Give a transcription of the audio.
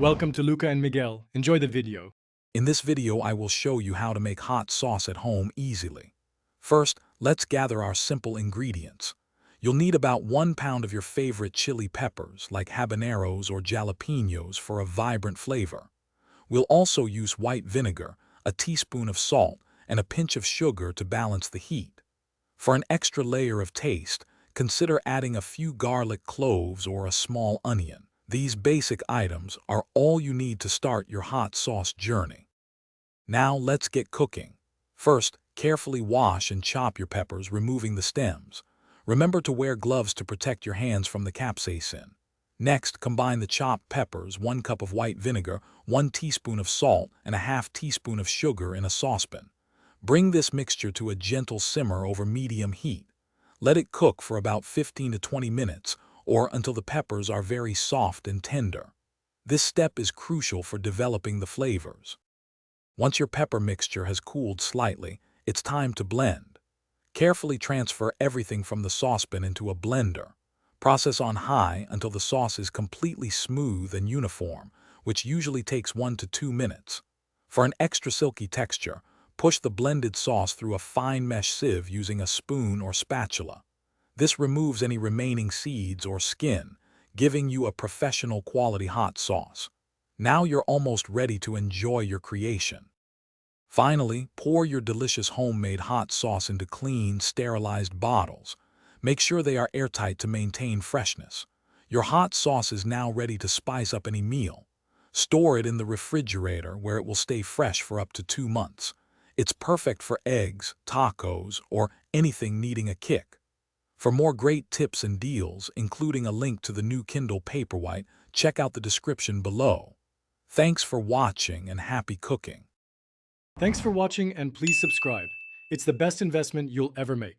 Welcome to Luca and Miguel. Enjoy the video. In this video, I will show you how to make hot sauce at home easily. First, let's gather our simple ingredients. You'll need about 1 pound of your favorite chili peppers, like habaneros or jalapenos, for a vibrant flavor. We'll also use white vinegar, a teaspoon of salt, and a pinch of sugar to balance the heat. For an extra layer of taste, consider adding a few garlic cloves or a small onion. These basic items are all you need to start your hot sauce journey. Now let's get cooking. First, carefully wash and chop your peppers, removing the stems. Remember to wear gloves to protect your hands from the capsaicin. Next, combine the chopped peppers, 1 cup of white vinegar, 1 teaspoon of salt, and a half teaspoon of sugar in a saucepan. Bring this mixture to a gentle simmer over medium heat. Let it cook for about 15 to 20 minutes, or until the peppers are very soft and tender. This step is crucial for developing the flavors. Once your pepper mixture has cooled slightly, it's time to blend. Carefully transfer everything from the saucepan into a blender. Process on high until the sauce is completely smooth and uniform, which usually takes 1 to 2 minutes. For an extra silky texture, push the blended sauce through a fine mesh sieve using a spoon or spatula. This removes any remaining seeds or skin, giving you a professional quality hot sauce. Now you're almost ready to enjoy your creation. Finally, pour your delicious homemade hot sauce into clean, sterilized bottles. Make sure they are airtight to maintain freshness. Your hot sauce is now ready to spice up any meal. Store it in the refrigerator where it will stay fresh for up to 2 months. It's perfect for eggs, tacos, or anything needing a kick. For more great tips and deals, including a link to the new Kindle Paperwhite, check out the description below. Thanks for watching and happy cooking. Thanks for watching and please subscribe. It's the best investment you'll ever make.